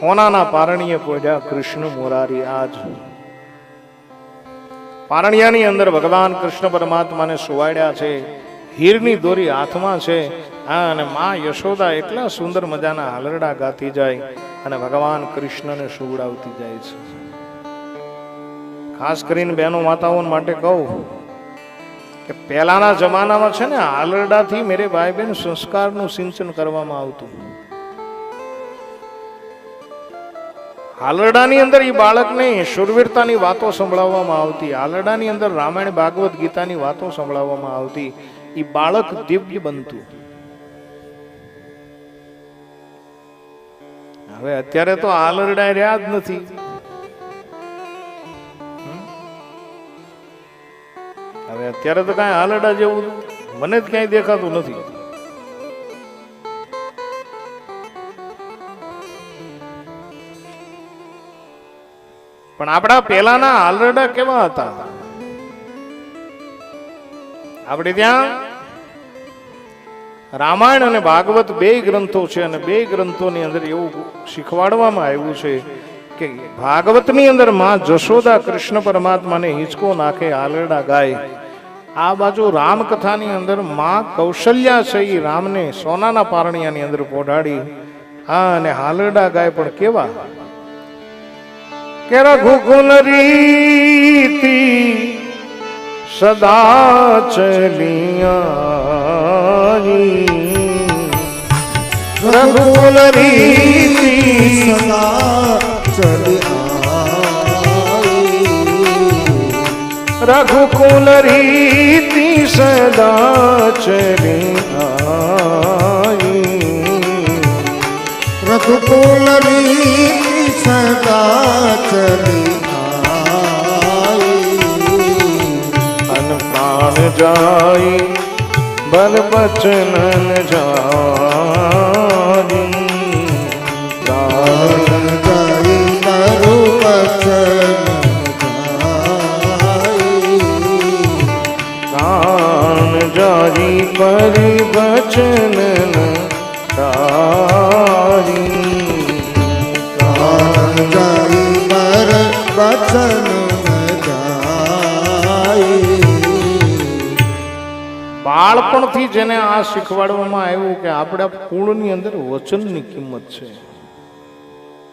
હોનાના પારણીએ પોઢ્યા કૃષ્ણ મુરારી. આજ પારણિયાની અંદર ભગવાન કૃષ્ણ પરમાત્માને સુવાડ્યા છે. હીરની દોરી હાથમાં છે. અને માં યશોદા એટલા સુંદર મજાના હાલરડા ગાતી જાય અને ભગવાન કૃષ્ણને સુવડાવતી જાય છે. ખાસ કરીને બહેનો માતાઓ માટે કહું કે પહેલાના જમાનામાં છે ને હાલરડાથી મેરે ભાઈ બહેન સંસ્કારનું સિંચન કરવામાં આવતું. હાલરડાની અંદર એ બાળકને શુરવીરતાની વાતો સંભળાવવામાં આવતી. હાલરડાની અંદર રામાયણ ભાગવત ગીતાની વાતો સંભળાવવામાં આવતી. એ બાળક દિવ્ય બનતું. હવે અત્યારે તો હાલરડા રહ્યા જ નથી. હવે અત્યારે તો કઈ હાલરડા જેવું મને જ ક્યાંય દેખાતું નથી. પણ આપણા પેલાના હાલરડા કેવા હતા? આપણે ત્યાં રામાયણ અને ભાગવત બે ગ્રંથો છે અને બે ગ્રંથોની અંદર એવું શીખવાડવામાં આવ્યું છે કે ભાગવતની અંદર માં જશોદા કૃષ્ણ પરમાત્માને હિંચકો નાખે હાલરડા ગાય. આ બાજુ રામકથાની અંદર માં કૌશલ્યા છે એ રામને સોનાના પારણિયાની અંદર પોઢાડી અને હાલરડા ગાય. પણ કેવા કે રઘુકુલ રીતિ સદા ચલિયા, રઘુકુલ રીતિ સદા ચલિયા, રઘુકુલ રીતિ સદા ચલિયા, રઘુકુલ રીતિ સદા ચલિયા, અન પ્રાણ જાય બલ બચન જાય, પ્રાણ જાય તારો વચન જાય, પ્રાણ જાય પર બચન બાળપણથી જેને આ શીખવાડવામાં આવ્યું કે આપણા કુળની અંદર વચનની કિંમત છે.